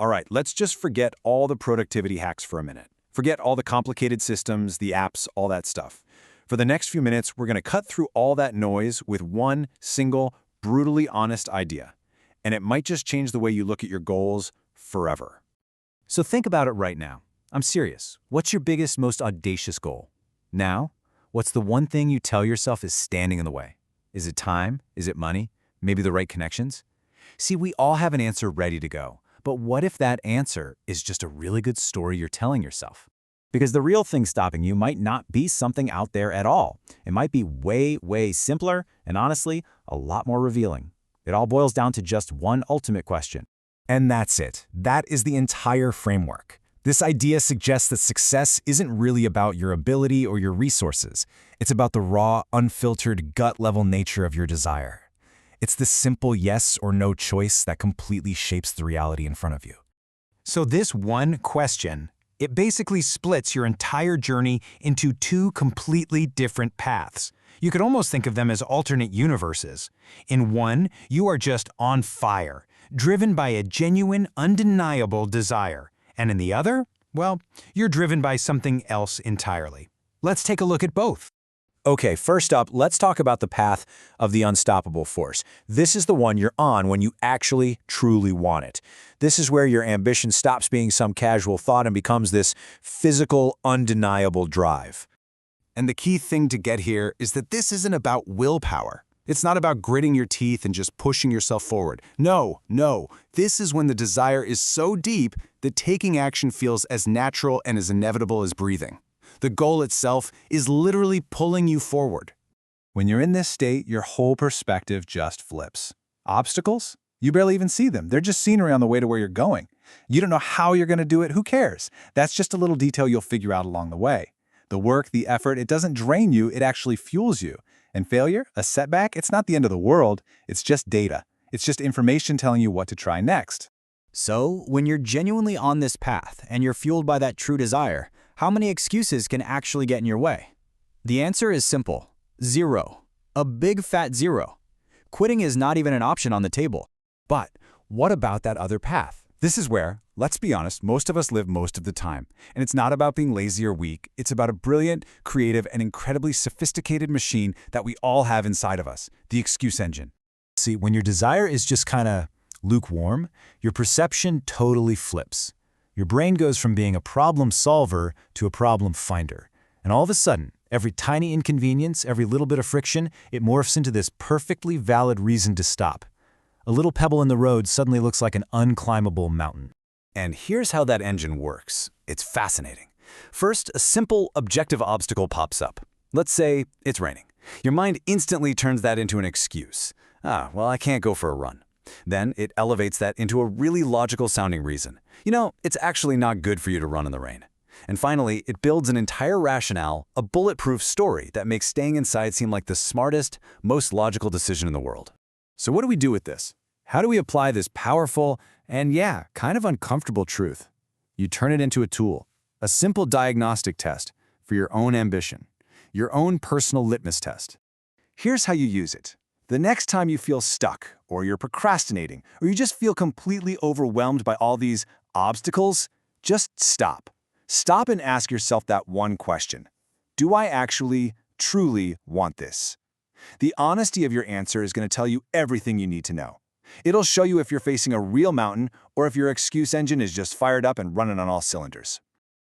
All right, let's just forget all the productivity hacks for a minute. Forget all the complicated systems, the apps, all that stuff. For the next few minutes, we're going to cut through all that noise with one single, brutally honest idea. And it might just change the way you look at your goals forever. So think about it right now. I'm serious. What's your biggest, most audacious goal? Now, what's the one thing you tell yourself is standing in the way? Is it time? Is it money? Maybe the right connections? See, we all have an answer ready to go. But what if that answer is just a really good story you're telling yourself? Because the real thing stopping you might not be something out there at all. It might be way, way simpler and honestly, a lot more revealing. It all boils down to just one ultimate question. And that's it. That is the entire framework. This idea suggests that success isn't really about your ability or your resources. It's about the raw, unfiltered, gut-level nature of your desire. It's the simple yes or no choice that completely shapes the reality in front of you. So this one question, it basically splits your entire journey into two completely different paths. You could almost think of them as alternate universes. In one, you are just on fire, driven by a genuine, undeniable desire. And in the other, well, you're driven by something else entirely. Let's take a look at both. Okay, first up, let's talk about the path of the unstoppable force. This is the one you're on when you actually, truly want it. This is where your ambition stops being some casual thought and becomes this physical, undeniable drive. And the key thing to get here is that this isn't about willpower. It's not about gritting your teeth and just pushing yourself forward. No. This is when the desire is so deep that taking action feels as natural and as inevitable as breathing. The goal itself is literally pulling you forward. When you're in this state, your whole perspective just flips. Obstacles? You barely even see them. They're just scenery on the way to where you're going. You don't know how you're going to do it. Who cares? That's just a little detail you'll figure out along the way. The work, the effort, it doesn't drain you. It actually fuels you. And failure, a setback, it's not the end of the world. It's just data. It's just information telling you what to try next. So, when you're genuinely on this path and you're fueled by that true desire, how many excuses can actually get in your way? The answer is simple. 0. A big fat 0. Quitting is not even an option on the table. But what about that other path? This is where, let's be honest, most of us live most of the time. And it's not about being lazy or weak. It's about a brilliant, creative, and incredibly sophisticated machine that we all have inside of us, the excuse engine. See, when your desire is just kind of lukewarm, your perception totally flips. Your brain goes from being a problem solver to a problem finder. And all of a sudden, every tiny inconvenience, every little bit of friction, it morphs into this perfectly valid reason to stop. A little pebble in the road suddenly looks like an unclimbable mountain. And here's how that engine works. It's fascinating. First, a simple, objective obstacle pops up. Let's say it's raining. Your mind instantly turns that into an excuse. Well, I can't go for a run. Then it elevates that into a really logical-sounding reason. It's actually not good for you to run in the rain. And finally, it builds an entire rationale, a bulletproof story that makes staying inside seem like the smartest, most logical decision in the world. So what do we do with this? How do we apply this powerful and, kind of uncomfortable truth? You turn it into a tool, a simple diagnostic test for your own ambition, your own personal litmus test. Here's how you use it. The next time you feel stuck, or you're procrastinating, or you just feel completely overwhelmed by all these obstacles, just stop. Stop and ask yourself that one question. Do I actually, truly want this? The honesty of your answer is going to tell you everything you need to know. It'll show you if you're facing a real mountain or if your excuse engine is just fired up and running on all cylinders.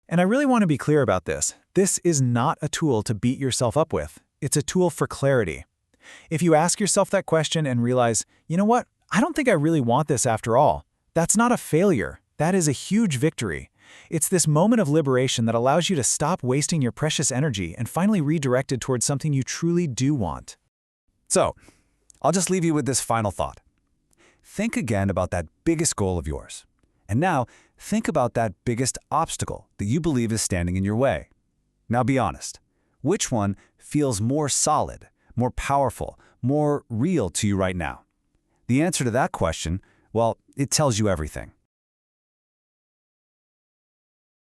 And I really want to be clear about this. This is not a tool to beat yourself up with. It's a tool for clarity. If you ask yourself that question and realize, you know what, I don't think I really want this after all, that's not a failure. That is a huge victory. It's this moment of liberation that allows you to stop wasting your precious energy and finally redirect it towards something you truly do want. So, I'll just leave you with this final thought. Think again about that biggest goal of yours. And now, think about that biggest obstacle that you believe is standing in your way. Now be honest. Which one feels more solid, more powerful, more real to you right now? The answer to that question, well, it tells you everything.